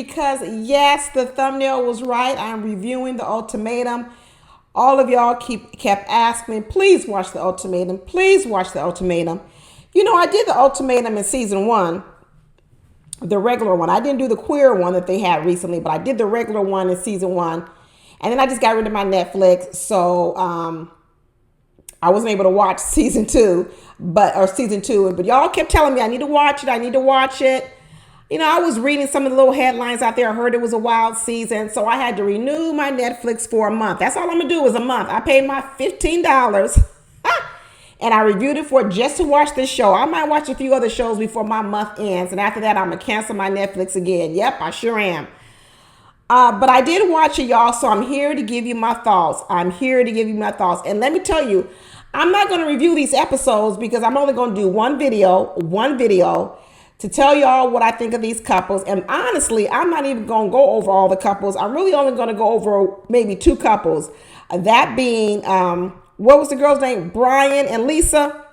because yes, the thumbnail was right. I'm reviewing the Ultimatum. All of y'all kept asking me, please watch the Ultimatum. Please watch the Ultimatum. You know, I did the Ultimatum in season 1, the regular one. I didn't do the queer one that they had recently, but I did the regular one in season 1. And then I just got rid of my Netflix. So I wasn't able to watch season 2, but y'all kept telling me I need to watch it. You know, I was reading some of the little headlines out there. I heard it was a wild season. So I had to renew my Netflix for a month. That's all I'm going to do is a month. I paid my $15 and I reviewed it for just to watch this show. I might watch a few other shows before my month ends. And after that, I'm going to cancel my Netflix again. Yep, I sure am. But I did watch it, y'all. So I'm here to give you my thoughts. And let me tell you, I'm not going to review these episodes because I'm only going to do one video to tell y'all what I think of these couples. And honestly, I'm not even going to go over all the couples. I'm really only going to go over maybe 2 couples. That being, what was the girl's name? Brian and Lisa,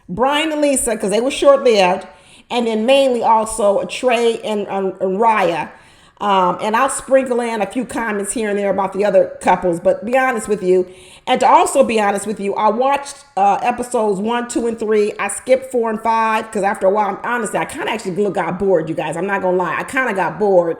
because they were short-lived. And then mainly also Trey and Raya. And I'll sprinkle in a few comments here and there about the other couples, but be honest with you. And to also be honest with you, I watched episodes 1, 2, and 3. I skipped 4 and 5 because after a while, honestly, I kind of actually got bored, you guys. I'm not going to lie. I kind of got bored.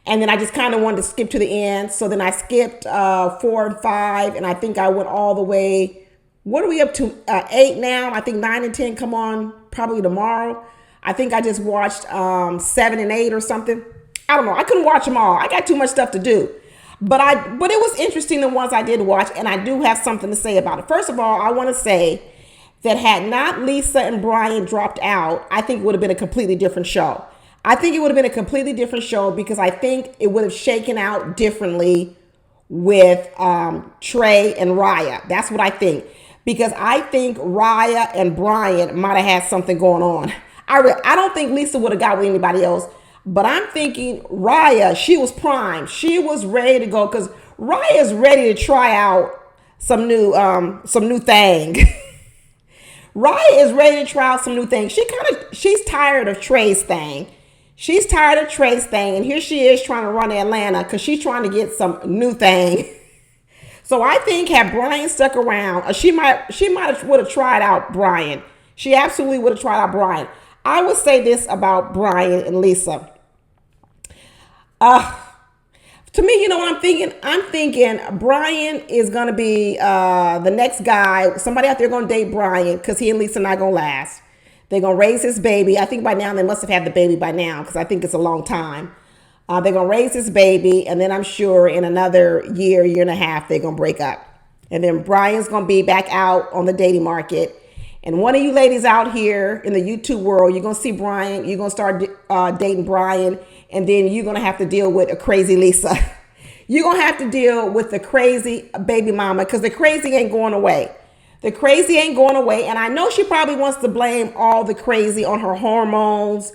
And then I just kind of wanted to skip to the end. So then I skipped 4 and 5. And I think I went all the way. What are we up to? 8 now. I think 9 and 10 come on probably tomorrow. I think I just watched 7 and 8 or something. I don't know. I couldn't watch them all. I got too much stuff to do. But it was interesting, the ones I did watch, and I do have something to say about it. First of all, I want to say that had not Lisa and Brian dropped out, I think it would have been a completely different show. Because I think it would have shaken out differently with Trey and Raya. That's what I think. Because I think Raya and Brian might have had something going on. I don't think Lisa would have got with anybody else. But I'm thinking Riah, she was primed. She was ready to go because Riah is ready to try out some new thing. Riah is ready to try out some new thing. She's tired of Trey's thing. And here she is trying to run Atlanta because she's trying to get some new thing. So I think had Brian stuck around, she would have tried out Brian. She absolutely would have tried out Brian. I would say this about Brian and Lisa. To me, you know what I'm thinking? I'm thinking Brian is going to be the next guy. Somebody out there going to date Brian because he and Lisa not going to last. They're going to raise his baby. I think by now they must have had the baby by now because I think it's a long time. They're going to raise his baby. And then I'm sure in another year and a half, they're going to break up. And then Brian's going to be back out on the dating market. And one of you ladies out here in the YouTube world, you're going to see Brian. You're going to start dating Brian. And then you're going to have to deal with a crazy Lisa. You're going to have to deal with the crazy baby mama because the crazy ain't going away. And I know she probably wants to blame all the crazy on her hormones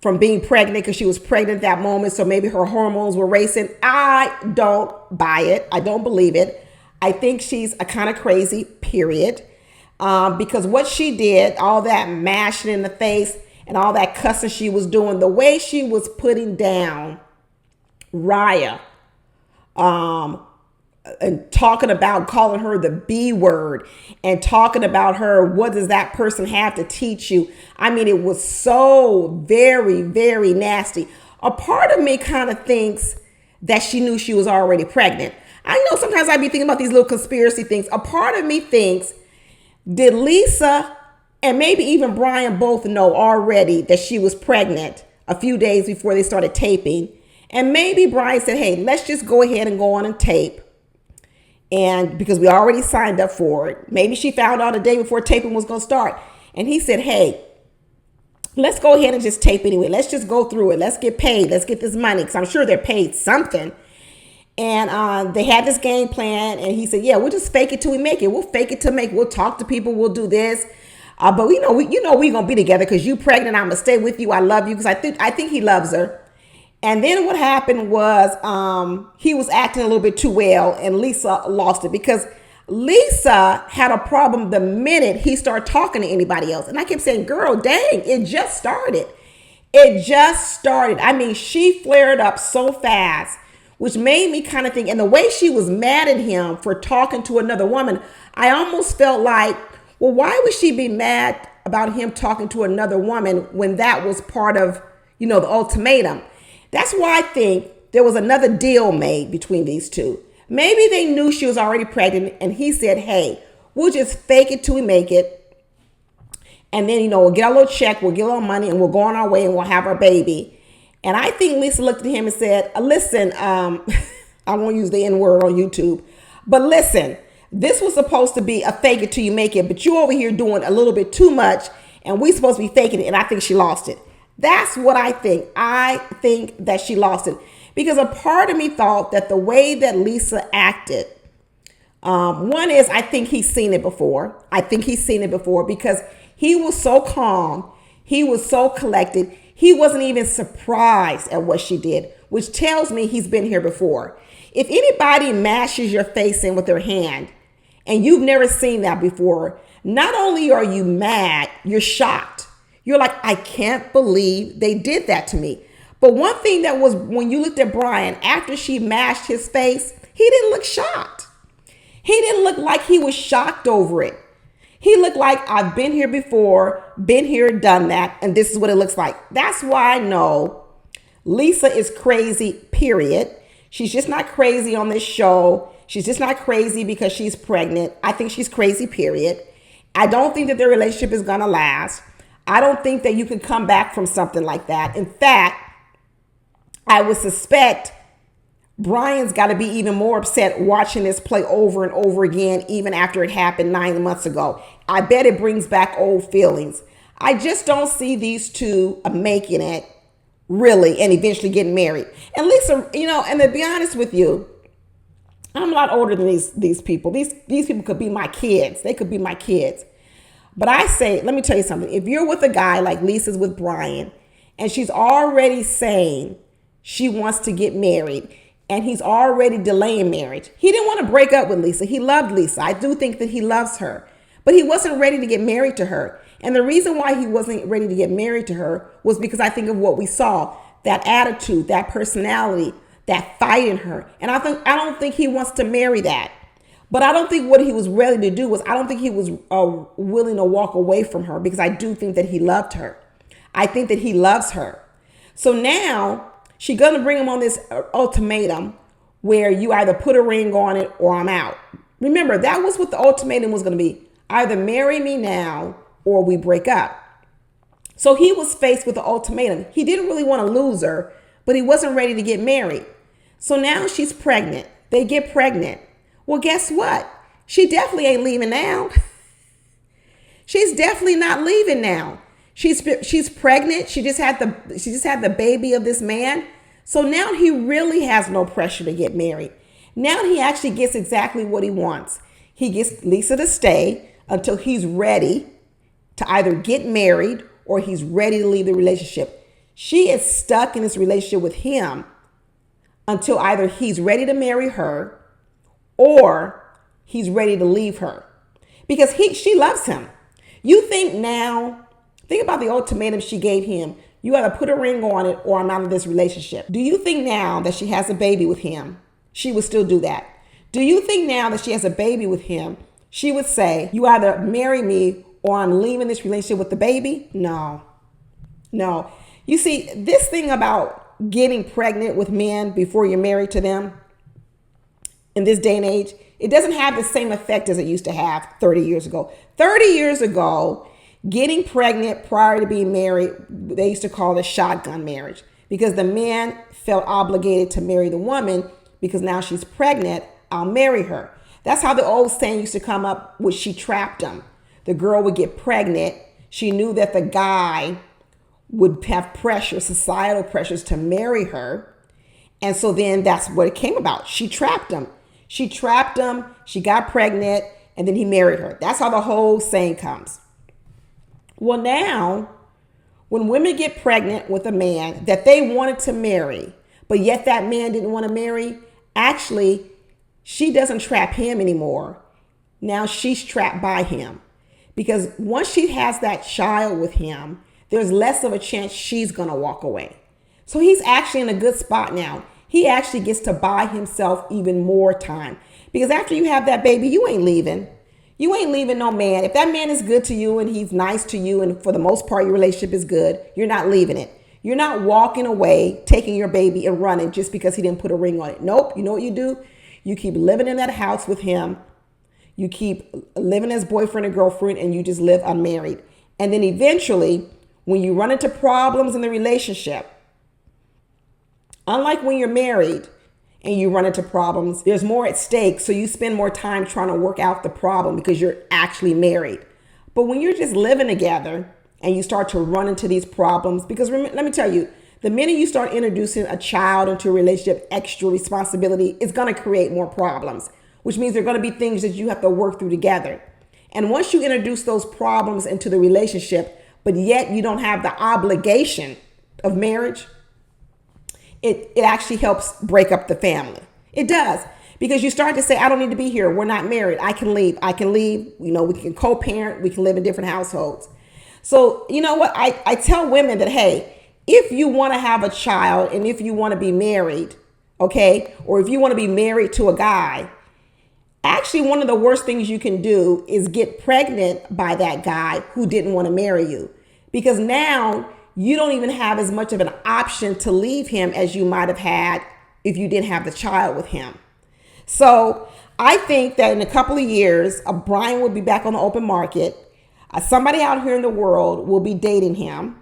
from being pregnant because she was pregnant at that moment. So maybe her hormones were racing. I don't buy it. I don't believe it. I think she's a kind of crazy, period. Because what she did, all that mashing in the face and all that cussing she was doing, the way she was putting down Riah, and talking about calling her the B word and talking about her, what does that person have to teach you? I mean, it was so very, very nasty. A part of me kind of thinks that she knew she was already pregnant. I know sometimes I'd be thinking about these little conspiracy things. A part of me thinks, did Lisa and maybe even Brian both know already that she was pregnant a few days before they started taping? And maybe Brian said, hey, let's just go ahead and go on and tape. And because we already signed up for it. Maybe she found out a day before taping was going to start. And he said, hey, let's go ahead and just tape anyway. Let's just go through it. Let's get paid. Let's get this money. Because I'm sure they're paid something. And they had this game plan. And he said, yeah, we'll just fake it till we make it. We'll fake it till make it. We'll talk to people. We'll do this. But we're going to be together because you pregnant. I'm going to stay with you. I love you. Because I think he loves her. And then what happened was he was acting a little bit too well. And Lisa lost it because Lisa had a problem the minute he started talking to anybody else. And I kept saying, girl, dang, it just started. It just started. I mean, she flared up so fast, which made me kind of think, and the way she was mad at him for talking to another woman, I almost felt like, well, why would she be mad about him talking to another woman when that was part of, the ultimatum? That's why I think there was another deal made between these two. Maybe they knew she was already pregnant and he said, hey, we'll just fake it till we make it. And then, we'll get a little check, we'll get a little money, and we'll go on our way and we'll have our baby. And I think Lisa looked at him and said, listen, I won't use the N word on YouTube, but listen, this was supposed to be a fake it till you make it, but you over here doing a little bit too much, and we supposed to be faking it, and I think she lost it. That's what I think. I think that she lost it. Because a part of me thought that the way that Lisa acted, one is I think he's seen it before. Because he was so calm. He was so collected. He wasn't even surprised at what she did, which tells me he's been here before. If anybody mashes your face in with their hand and you've never seen that before, not only are you mad, you're shocked. You're like, I can't believe they did that to me. But one thing that was, when you looked at Brian, after she mashed his face, he didn't look shocked. He didn't look like he was shocked over it. He looked like, I've been here before, been here, done that, and this is what it looks like. That's why I know Lisa is crazy, period. She's just not crazy on this show. She's just not crazy because she's pregnant. I think she's crazy, period. I don't think that their relationship is going to last. I don't think that you can come back from something like that. In fact, I would suspect Brian's got to be even more upset watching this play over and over again, even after it happened 9 months ago. I bet it brings back old feelings. I just don't see these two making it, really, and eventually getting married. And Lisa, and to be honest with you, I'm a lot older than these people. These people could be my kids. They could be my kids. But I say, let me tell you something. If you're with a guy like Lisa's with Brian, and she's already saying she wants to get married, and he's already delaying marriage. He didn't want to break up with Lisa. He loved Lisa. I do think that he loves her, but he wasn't ready to get married to her. And the reason why he wasn't ready to get married to her was because I think of what we saw, that attitude, that personality, that fight in her. And I don't think he wants to marry that. But I don't think what he was ready to do was, I don't think he was willing to walk away from her, because I do think that he loved her. I think that he loves her. So now she's going to bring him on this ultimatum where you either put a ring on it or I'm out. Remember, that was what the ultimatum was going to be. Either marry me now or we break up. So he was faced with the ultimatum. He didn't really want to lose her, but he wasn't ready to get married. So now she's pregnant. They get pregnant. Well, guess what? She definitely ain't leaving now. She's definitely not leaving now. She's pregnant. She just had the baby of this man. So now he really has no pressure to get married. Now he actually gets exactly what he wants. He gets Lisa to stay until he's ready to either get married or he's ready to leave the relationship. She is stuck in this relationship with him until either he's ready to marry her or he's ready to leave her, because she loves him. You think about the ultimatum she gave him. You either put a ring on it or I'm out of this relationship. Do you think now that she has a baby with him, she would still do that? Do you think now that she has a baby with him, she would say, you either marry me or I'm leaving this relationship with the baby? No. You see, this thing about getting pregnant with men before you're married to them, in this day and age, it doesn't have the same effect as it used to have 30 years ago. 30 years ago, getting pregnant prior to being married, they used to call it shotgun marriage, because the man felt obligated to marry the woman because now she's pregnant, I'll marry her. That's how the old saying used to come up, which she trapped him. The girl would get pregnant. She knew that the guy would have pressure, societal pressures to marry her. And so then that's what it came about. She trapped him. She got pregnant, and then he married her. That's how the whole saying comes. Well, now, when women get pregnant with a man that they wanted to marry, but yet that man didn't want to marry, actually, she doesn't trap him anymore. Now she's trapped by him. Because once she has that child with him, there's less of a chance she's going to walk away. So he's actually in a good spot now. He actually gets to buy himself even more time, because after you have that baby, you ain't leaving. You ain't leaving no man. If that man is good to you and he's nice to you, and for the most part your relationship is good, you're not leaving it. You're not walking away, taking your baby and running just because he didn't put a ring on it. Nope. You know what you do? You keep living in that house with him. You keep living as boyfriend and girlfriend, and you just live unmarried. And then eventually, when you run into problems in the relationship, unlike when you're married and you run into problems, there's more at stake. So you spend more time trying to work out the problem because you're actually married. But when you're just living together and you start to run into these problems, because let me tell you, the minute you start introducing a child into a relationship, extra responsibility is going to create more problems, which means there are going to be things that you have to work through together. And once you introduce those problems into the relationship, but yet you don't have the obligation of marriage, it actually helps break up the family. It does. Because you start to say, I don't need to be here. We're not married. I can leave. You know, we can co-parent. We can live in different households. So, you know what? I tell women that, hey, if you want to have a child and if you want to be married, okay, or if you want to be married to a guy, actually one of the worst things you can do is get pregnant by that guy who didn't want to marry you. Because now you don't even have as much of an option to leave him as you might have had if you didn't have the child with him. So I think that in a couple of years, Brian will be back on the open market. Somebody out here in the world will be dating him,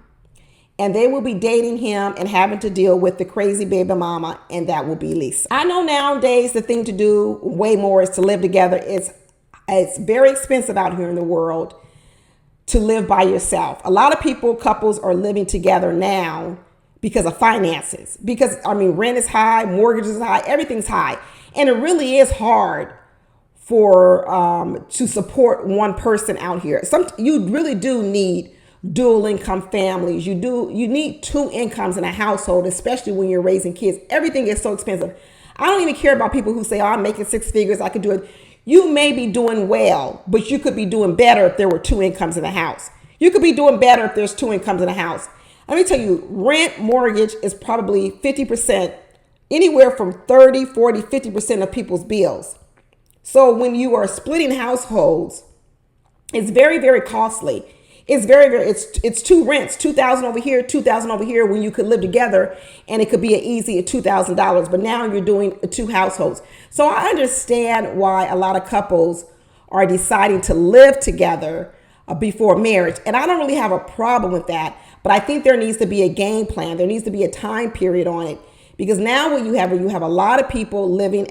and they will be dating him and having to deal with the crazy baby mama, and that will be Lisa. I know nowadays the thing to do way more is to live together. It's very expensive out here in the world to live by yourself. A lot of couples are living together now because of finances. Because, rent is high, mortgages is high, everything's high. And it really is hard to support one person out here. You really do need dual income families. You need two incomes in a household, especially when you're raising kids. Everything is so expensive. I don't even care about people who say, oh, I'm making six figures, I could do it. You may be doing well, but you could be doing better if there were two incomes in the house. You could be doing better if there's two incomes in the house. Let me tell you, rent, mortgage is probably 50%, anywhere from 30, 40, 50% of people's bills. So when you are splitting households, it's very, very costly. It's two rents, $2,000 over here, $2,000 over here, when you could live together and it could be an easy $2,000. But now you're doing two households. So I understand why a lot of couples are deciding to live together before marriage. And I don't really have a problem with that. But I think there needs to be a game plan. There needs to be a time period on it. Because now what you have a lot of people living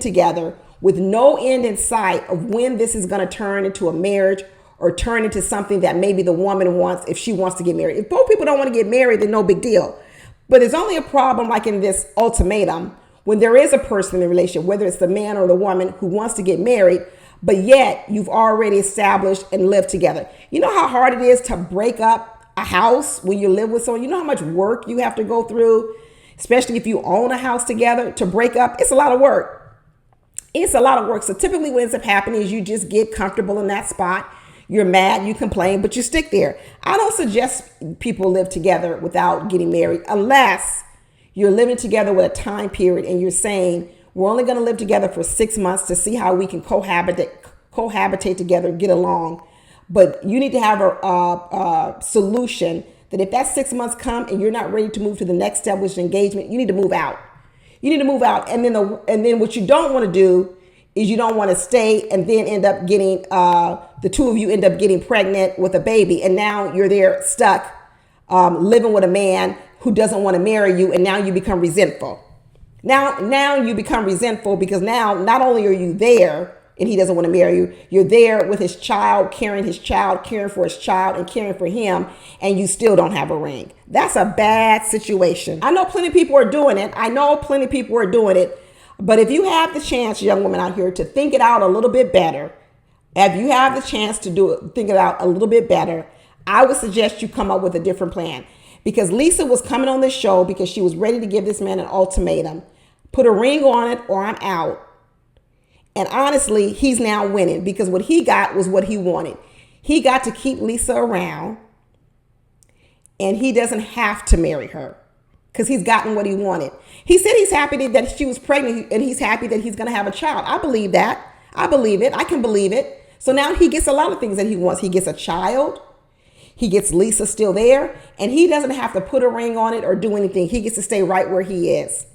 together with no end in sight of when this is going to turn into a marriage or turn into something that maybe the woman wants if she wants to get married. If both people don't want to get married, then no big deal. But it's only a problem like in this ultimatum when there is a person in the relationship, whether it's the man or the woman who wants to get married, but yet you've already established and lived together. You know how hard it is to break up a house when you live with someone? You know how much work you have to go through, especially if you own a house together, to break up? It's a lot of work. It's a lot of work. So typically what ends up happening is you just get comfortable in that spot. You're mad, you complain, but you stick there. I don't suggest people live together without getting married unless you're living together with a time period and you're saying, we're only going to live together for 6 months to see how we can cohabitate together, get along. But you need to have a solution that if that 6 months come and you're not ready to move to the next step, which is engagement, you need to move out. You need to move out. And then what you don't want to do is you don't want to stay and then end up getting, the two of you end up getting pregnant with a baby. And now you're there stuck living with a man who doesn't want to marry you. And now you become resentful. Now you become resentful because now not only are you there and he doesn't want to marry you, you're there with his child, caring for his child and caring for him. And you still don't have a ring. That's a bad situation. I know plenty of people are doing it. But if you have the chance, young women out here, to think it out a little bit better, if you have the chance to think it out a little bit better, I would suggest you come up with a different plan. Because Lisa was coming on this show because she was ready to give this man an ultimatum. Put a ring on it or I'm out. And honestly, he's now winning because what he got was what he wanted. He got to keep Lisa around. and he doesn't have to marry her because he's gotten what he wanted. He said he's happy that she was pregnant, and he's happy that he's going to have a child. I believe that. I believe it. I can believe it. So now he gets a lot of things that he wants. He gets a child. He gets Lisa still there, and he doesn't have to put a ring on it or do anything. He gets to stay right where he is.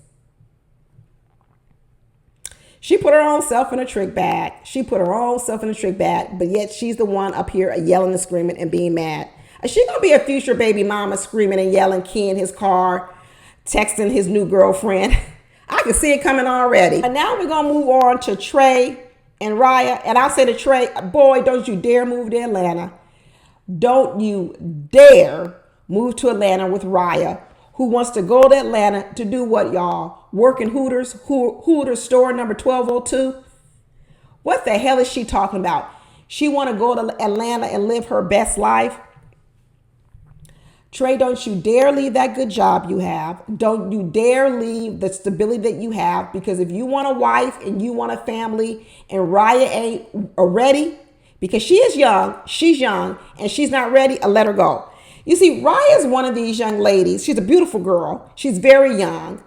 She put her own self in a trick bag. But yet she's the one up here yelling and screaming and being mad. Is she going to be a future baby mama screaming and yelling, keying his car, texting his new girlfriend? I can see it coming already. And now we're going to move on to Trey and Raya. And I'll say to Trey, boy, don't you dare move to Atlanta. Don't you dare move to Atlanta with Riah, who wants to go to Atlanta to do what, y'all? Work in Hooters store number 1202? What the hell is she talking about? She want to go to Atlanta and live her best life? Trey, don't you dare leave that good job you have. Don't you dare leave the stability that you have, because if you want a wife and you want a family and Riah ain't ready, because she is young, she's young, and she's not ready, let her go. You see, Riah is one of these young ladies. She's a beautiful girl. She's very young.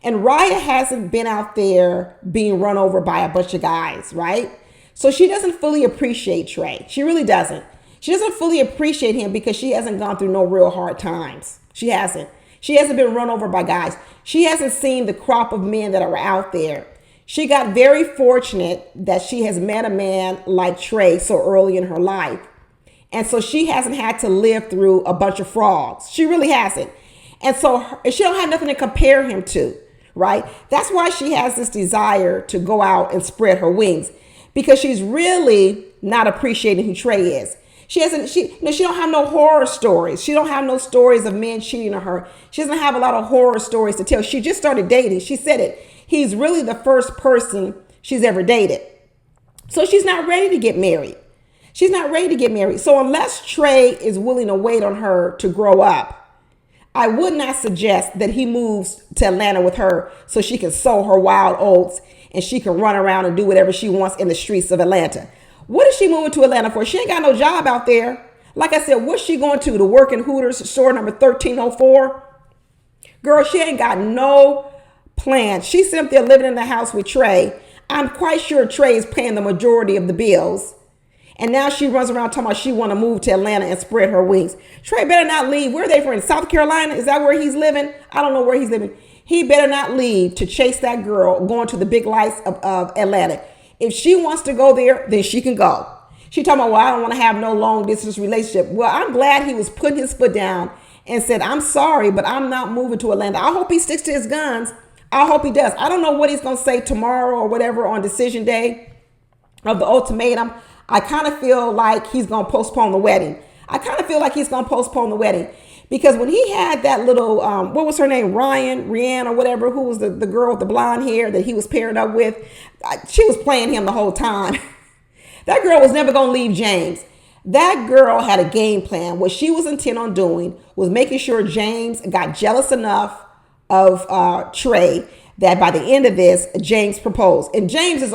And Riah hasn't been out there being run over by a bunch of guys, right? So she doesn't fully appreciate Trey. She really doesn't. She doesn't fully appreciate him because she hasn't gone through no real hard times. She hasn't. She hasn't been run over by guys. She hasn't seen the crop of men that are out there. She got very fortunate that she has met a man like Trey so early in her life. And so she hasn't had to live through a bunch of frauds. She really hasn't. And so she don't have nothing to compare him to, right? That's why she has this desire to go out and spread her wings, because she's really not appreciating who Trey is. She don't have no horror stories. She don't have no stories of men cheating on her. She doesn't have a lot of horror stories to tell. She just started dating. She said it. He's really the first person she's ever dated. So she's not ready to get married. So unless Trey is willing to wait on her to grow up, I would not suggest that he moves to Atlanta with her so she can sow her wild oats and she can run around and do whatever she wants in the streets of Atlanta. What is she moving to Atlanta for? She ain't got no job out there. Like I said, what's she going to work in Hooters store number 1304? Girl, she ain't got no plan. She's sitting there living in the house with Trey. I'm quite sure Trey is paying the majority of the bills. And now she runs around talking about she want to move to Atlanta and spread her wings. Trey better not leave. Where are they from? South Carolina? Is that where he's living? I don't know where he's living. He better not leave to chase that girl going to the big lights of Atlanta. If she wants to go there, then she can go. She talking about, well, I don't want to have no long distance relationship. Well, I'm glad he was putting his foot down and said, I'm sorry, but I'm not moving to Atlanta. I hope he sticks to his guns. I hope he does. I don't know what he's going to say tomorrow or whatever on decision day of the ultimatum. I kind of feel like he's going to postpone the wedding. Because when he had that little, what was her name? Rianne or whatever, who was the girl with the blonde hair that he was paired up with. She was playing him the whole time. That girl was never going to leave James. That girl had a game plan. What she was intent on doing was making sure James got jealous enough of Trey that by the end of this, James proposed. And James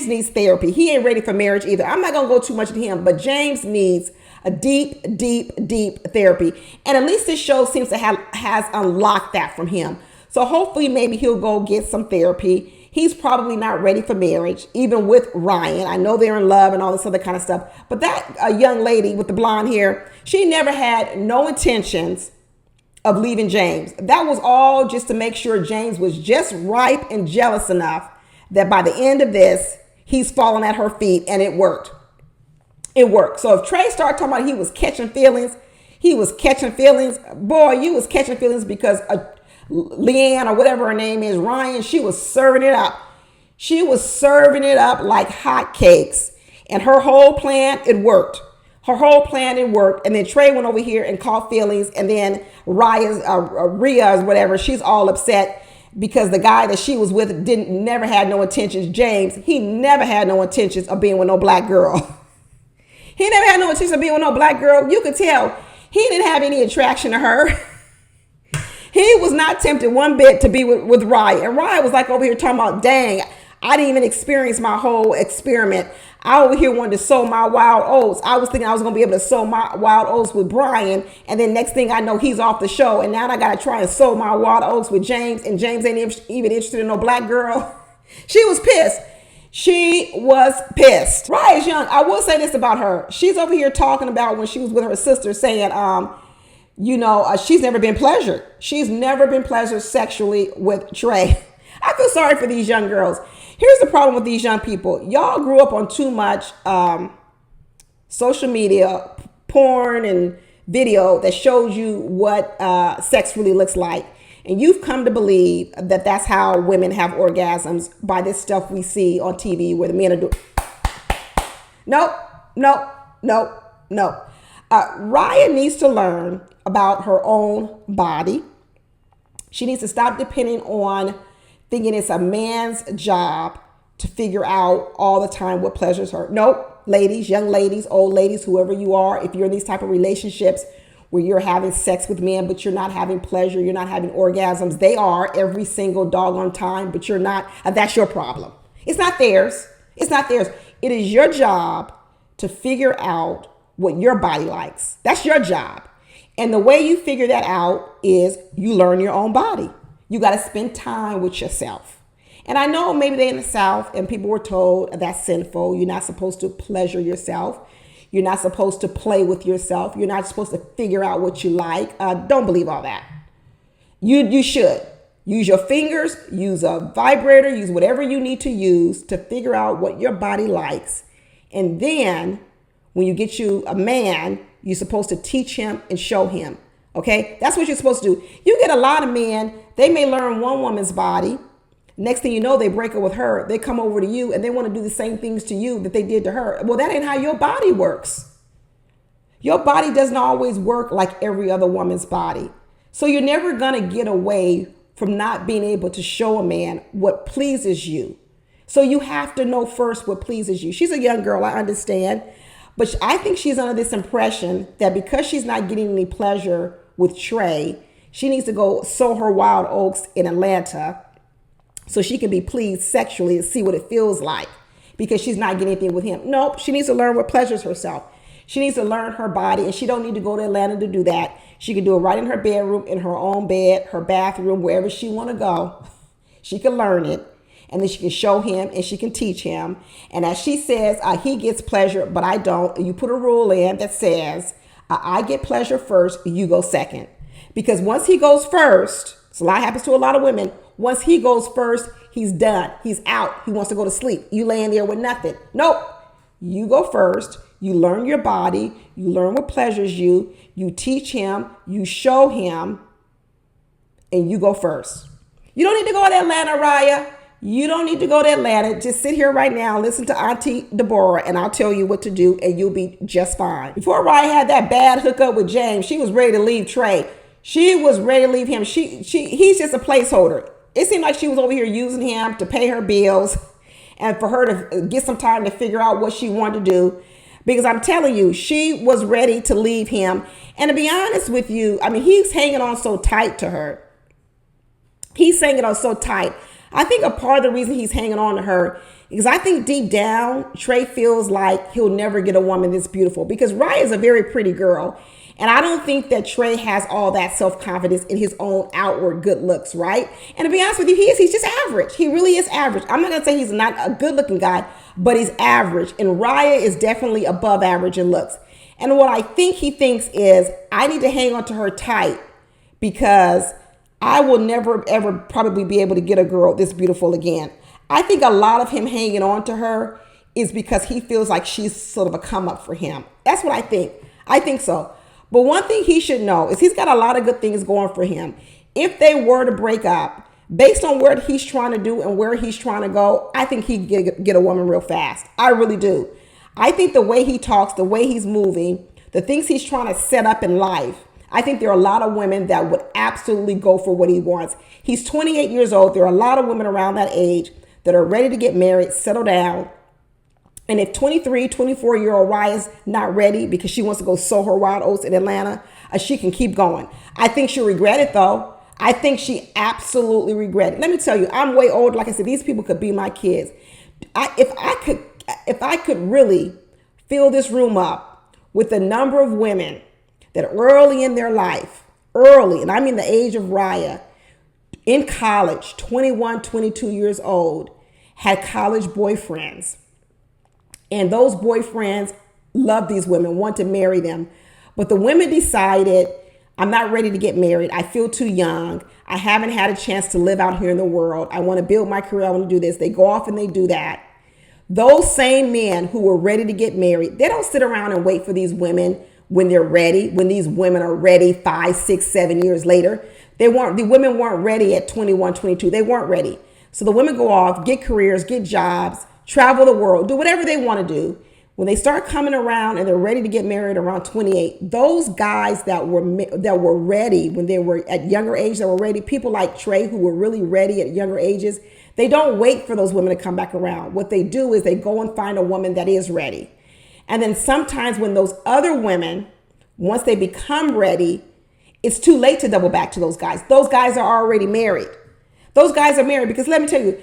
needs therapy. He ain't ready for marriage either. I'm not going to go too much into him, but James needs a deep therapy. And at least this show seems to has unlocked that from him. So hopefully maybe he'll go get some therapy. He's probably not ready for marriage, even with Ryan. I know they're in love and all this other kind of stuff. But that young lady with the blonde hair, she never had no intentions of leaving James. That was all just to make sure James was just ripe and jealous enough that by the end of this, he's falling at her feet, and it worked. So if Trey started talking about he was catching feelings, boy, you was catching feelings because Leanne or whatever her name is, Ryan, she was serving it up. She was serving it up like hotcakes. And her whole plan, it worked. And then Trey went over here and caught feelings. And then Riah's whatever, she's all upset because the guy that she was with never had no intentions. James, he never had no intentions of being with no black girl. He never had no intentions of being with no black girl. You could tell he didn't have any attraction to her. He was not tempted one bit to be with Riah. And Riah was like over here talking about, dang, I didn't even experience my whole experiment. I over here wanted to sow my wild oats. I was thinking I was going to be able to sow my wild oats with Brian. And then next thing I know, he's off the show. And now I got to try and sow my wild oats with James. And James ain't even interested in no black girl. She was pissed. She was pissed. Riah is young. I will say this about her. She's over here talking about when she was with her sister saying, she's never been pleasured. She's never been pleasured sexually with Trey. I feel sorry for these young girls. Here's the problem with these young people. Y'all grew up on too much social media, porn, and video that shows you what sex really looks like. And you've come to believe that that's how women have orgasms by this stuff we see on TV where the men are doing. Nope. Riah needs to learn about her own body. She needs to stop depending on thinking it's a man's job to figure out all the time what pleasures her. Nope, ladies, young ladies, old ladies, whoever you are, if you're in these type of relationships where you're having sex with men, but you're not having pleasure, you're not having orgasms, they are every single doggone time, but you're not, that's your problem. It's not theirs. It's not theirs. It is your job to figure out what your body likes. That's your job. And the way you figure that out is you learn your own body. You got to spend time with yourself. And I know maybe they're in the South and people were told that's sinful. You're not supposed to pleasure yourself. You're not supposed to play with yourself. You're not supposed to figure out what you like. Don't believe all that. You should. Use your fingers, use a vibrator, use whatever you need to use to figure out what your body likes. And then when you get you a man, you're supposed to teach him and show him. Okay, that's what you're supposed to do. You get a lot of men, they may learn one woman's body. Next thing you know, they break up with her. They come over to you and they want to do the same things to you that they did to her. Well, that ain't how your body works. Your body doesn't always work like every other woman's body. So you're never going to get away from not being able to show a man what pleases you. So you have to know first what pleases you. She's a young girl, I understand. But I think she's under this impression that because she's not getting any pleasure with Trey, she needs to go sow her wild oats in Atlanta so she can be pleased sexually and see what it feels like because she's not getting anything with him. Nope, she needs to learn what pleasures herself. She needs to learn her body, and she don't need to go to Atlanta to do that. She can do it right in her bedroom, in her own bed, her bathroom, wherever she want to go. She can learn it, and then she can show him and she can teach him. And as she says, he gets pleasure, but I don't. You put a rule in that says, I get pleasure first, you go second. Because once he goes first, so a lot happens to a lot of women. Once he goes first, he's done. He's out. He wants to go to sleep. You laying there with nothing. Nope. You go first. You learn your body. You learn what pleasures you. You teach him. You show him. And you go first. You don't need to go to Atlanta, Riah. You don't need to go to Atlanta. Just sit here right now, listen to Auntie Deborah, and I'll tell you what to do, and you'll be just fine. Before Riah had that bad hookup with James, she was ready to leave Trey. She was ready to leave him. He's just a placeholder. It seemed like she was over here using him to pay her bills and for her to get some time to figure out what she wanted to do. Because I'm telling you, she was ready to leave him. And to be honest with you, I mean, he's hanging on so tight to her. He's hanging on so tight. I think a part of the reason he's hanging on to her is I think deep down, Trey feels like he'll never get a woman this beautiful because Riah is a very pretty girl. And I don't think that Trey has all that self-confidence in his own outward good looks, right? And to be honest with you, he's just average. He really is average. I'm not going to say he's not a good-looking guy, but he's average. And Riah is definitely above average in looks. And what I think he thinks is, I need to hang on to her tight because I will never, ever probably be able to get a girl this beautiful again. I think a lot of him hanging on to her is because he feels like she's sort of a come up for him. That's what I think. I think so. But one thing he should know is he's got a lot of good things going for him. If they were to break up, based on what he's trying to do and where he's trying to go, I think he'd get a woman real fast. I really do. I think the way he talks, the way he's moving, the things he's trying to set up in life, I think there are a lot of women that would absolutely go for what he wants. He's 28 years old. There are a lot of women around that age that are ready to get married, settle down. And if 23, 24-year-old Riah's not ready because she wants to go sow her wild oats in Atlanta, she can keep going. I think she'll regret it, though. I think she absolutely regret it. Let me tell you, I'm way older. Like I said, these people could be my kids. If I could if I could really fill this room up with the number of women that early in their life, early, and I mean the age of Riah, in college, 21, 22 years old, had college boyfriends. And those boyfriends loved these women, want to marry them. But the women decided, I'm not ready to get married. I feel too young. I haven't had a chance to live out here in the world. I want to build my career. I want to do this. They go off and they do that. Those same men who were ready to get married, they don't sit around and wait for these women when they're ready, when these women are ready 5, 6, 7 years later. The women weren't ready at 21, 22. They weren't ready. So the women go off, get careers, get jobs, travel the world, do whatever they want to do. When they start coming around and they're ready to get married around 28, those guys that were ready when they were at younger age, that were ready, people like Trey who were really ready at younger ages, they don't wait for those women to come back around. What they do is they go and find a woman that is ready. And then sometimes when those other women, once they become ready, it's too late to double back to those guys. Those guys are already married. Those guys are married because let me tell you,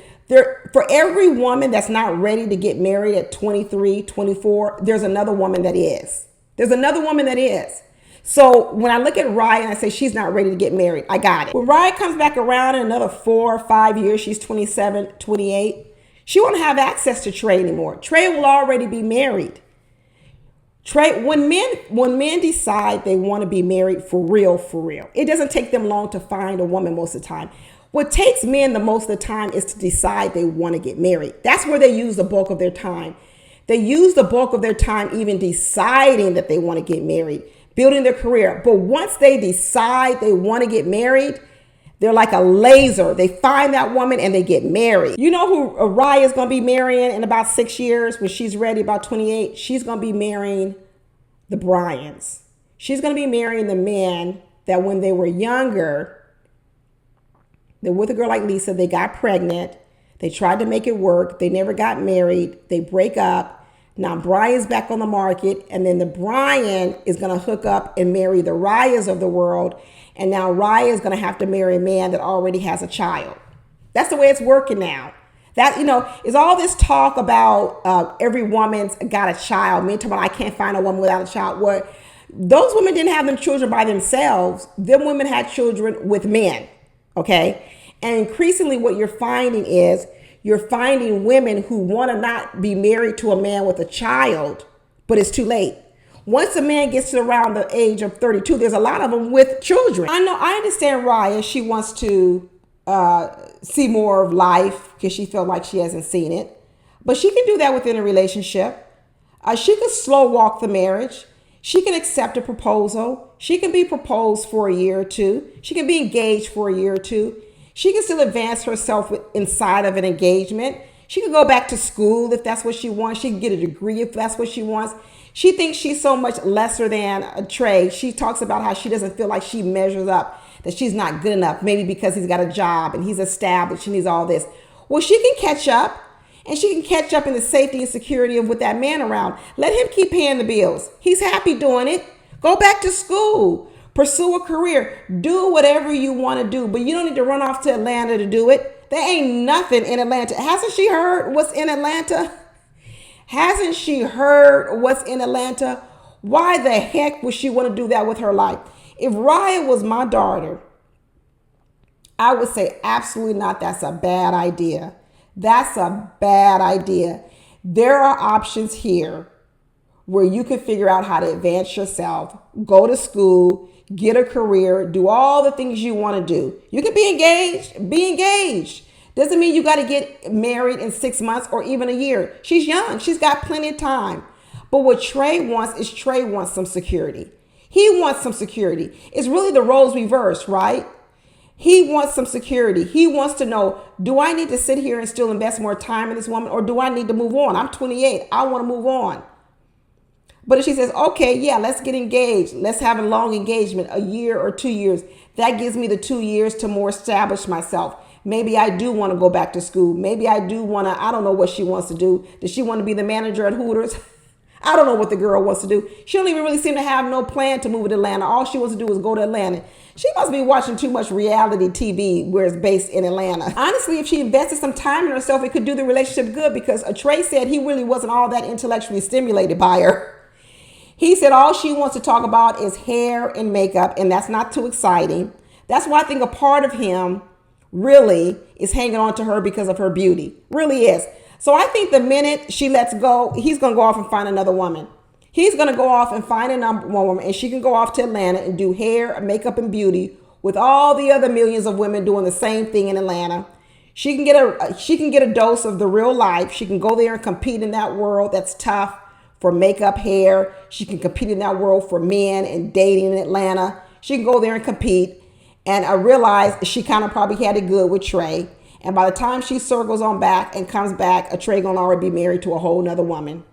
for every woman that's not ready to get married at 23, 24, there's another woman that is. There's another woman that is. So when I look at Riah and I say she's not ready to get married, I got it. When Riah comes back around in another 4 or 5 years, she's 27, 28, she won't have access to Trey anymore. Trey will already be married. Trey, when men decide they want to be married for real, it doesn't take them long to find a woman most of the time. What takes men the most of the time is to decide they want to get married. That's where they use the bulk of their time. They use the bulk of their time even deciding that they want to get married, building their career. But once they decide they want to get married, they're like a laser. They find that woman and they get married. You know who Riah is going to be marrying in about 6 years when she's ready, about 28? She's going to be marrying the Bryans. She's going to be marrying the men that when they were younger, they're with a girl like Lisa, they got pregnant, they tried to make it work, they never got married, they break up. Now Brian's back on the market, and then the Brian is going to hook up and marry the Riahs of the world, and now Riah is going to have to marry a man that already has a child. That's the way it's working now. That, is all this talk about every woman's got a child. Me talking about I can't find a woman without a child. What? Those women didn't have them children by themselves. Them women had children with men. Okay. And increasingly what you're finding is you're finding women who want to not be married to a man with a child, but it's too late. Once a man gets to around the age of 32, there's a lot of them with children. I understand Riah. She wants to see more of life because she felt like she hasn't seen it. But she can do that within a relationship. She can slow walk the marriage. She can accept a proposal. She can be proposed for a year or two. She can be engaged for a year or two. She can still advance herself inside of an engagement. She can go back to school if that's what she wants. She can get a degree if that's what she wants. She thinks she's so much lesser than a Trey. She talks about how she doesn't feel like she measures up, that she's not good enough, maybe because he's got a job and he's established and he's all this. Well, she can catch up. And she can catch up in the safety and security of with that man around. Let him keep paying the bills. He's happy doing it. Go back to school. Pursue a career. Do whatever you want to do. But you don't need to run off to Atlanta to do it. There ain't nothing in Atlanta. Hasn't she heard what's in Atlanta? Hasn't she heard what's in Atlanta? Why the heck would she want to do that with her life? If Riah was my daughter, I would say absolutely not. That's a bad idea. That's a bad idea. There are options here where you can figure out how to advance yourself, go to school, get a career, do all the things you want to do. You can be engaged, be engaged. Doesn't mean you got to get married in 6 months or even a year. She's young. She's got plenty of time. But what Trey wants is Trey wants some security. He wants some security. It's really the roles reversed, right? He wants some security. He wants to know, do I need to sit here and still invest more time in this woman, or do I need to move on? I'm 28. I want to move on. But if she says, okay, yeah, let's get engaged. Let's have a long engagement, a year or 2 years. That gives me the 2 years to more establish myself. Maybe I do want to go back to school. Maybe I do want to, I don't know what she wants to do. Does she want to be the manager at Hooters? I don't know what the girl wants to do. She don't even really seem to have no plan to move to Atlanta. All she wants to do is go to Atlanta. She must be watching too much reality TV where it's based in Atlanta. Honestly, if she invested some time in herself, it could do the relationship good, because Trey said he really wasn't all that intellectually stimulated by her. He said all she wants to talk about is hair and makeup, and that's not too exciting. That's why I think a part of him really is hanging on to her because of her beauty. Really is. So I think the minute she lets go, he's going to go off and find another woman. He's going to go off and find another woman, and she can go off to Atlanta and do hair, makeup, and beauty with all the other millions of women doing the same thing in Atlanta. She can get a dose of the real life. She can go there and compete in that world that's tough for makeup, hair. She can compete in that world for men and dating in Atlanta. She can go there and compete. And I realized she kind of probably had it good with Trey. And by the time she circles on back and comes back, Trey gonna already be married to a whole nother woman.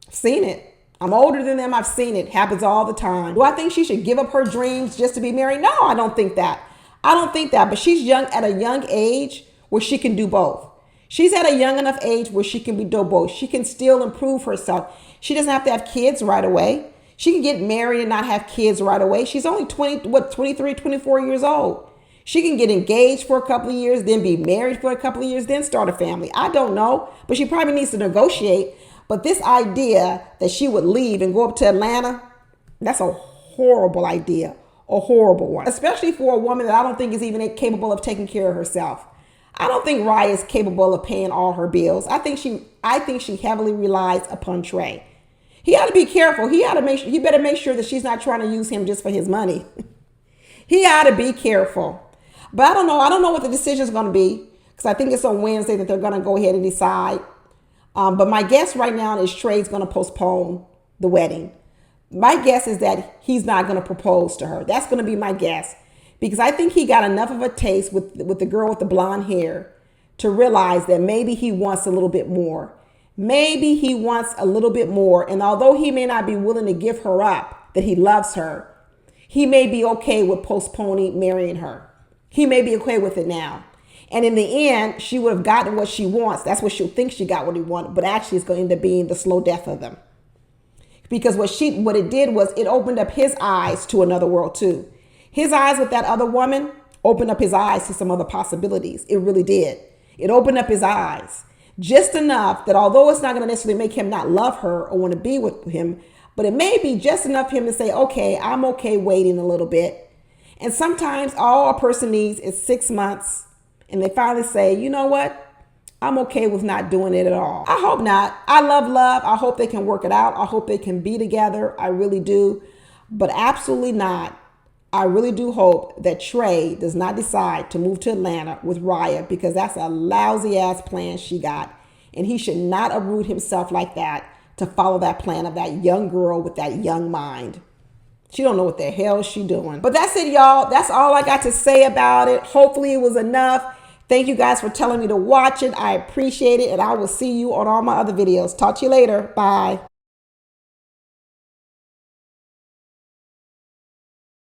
I've seen it. I'm older than them. I've seen it. Happens all the time. Do I think she should give up her dreams just to be married? No, I don't think that. I don't think that. But she's young, at a young age where she can do both. She's at a young enough age where she can do both. She can still improve herself. She doesn't have to have kids right away. She can get married and not have kids right away. She's only 23, 24 years old. She can get engaged for a couple of years, then be married for a couple of years, then start a family. I don't know, but she probably needs to negotiate. But this idea that she would leave and go up to Atlanta, that's a horrible idea, a horrible one, especially for a woman that I don't think is even capable of taking care of herself. I don't think Riah is capable of paying all her bills. I think she heavily relies upon Trey. He ought to be careful. He better make sure that she's not trying to use him just for his money. He ought to be careful. But I don't know. I don't know what the decision is going to be, because I think it's on Wednesday that they're going to go ahead and decide. But my guess right now is Trey's going to postpone the wedding. My guess is that he's not going to propose to her. That's going to be my guess, because I think he got enough of a taste with the girl with the blonde hair to realize that maybe he wants a little bit more. Maybe he wants a little bit more. And although he may not be willing to give her up, that he loves her, he may be okay with postponing marrying her. He may be okay with it now. And in the end, she would have gotten what she wants. That's what she'll think she got what he wanted. But actually, it's going to end up being the slow death of them. Because what it did was it opened up his eyes to another world too. His eyes with that other woman opened up his eyes to some other possibilities. It really did. It opened up his eyes just enough that although it's not going to necessarily make him not love her or want to be with him, but it may be just enough for him to say, okay, I'm okay waiting a little bit. And sometimes all a person needs is 6 months, and they finally say, you know what? I'm okay with not doing it at all. I hope not. I love love. I hope they can work it out. I hope they can be together. I really do. But absolutely not. I really do hope that Trey does not decide to move to Atlanta with Riah, because that's a lousy ass plan she got. And he should not uproot himself like that to follow that plan of that young girl with that young mind. She don't know what the hell she doing. But that's it, y'all. That's all I got to say about it. Hopefully it was enough. Thank you guys for telling me to watch it. I appreciate it. And I will see you on all my other videos. Talk to you later. Bye.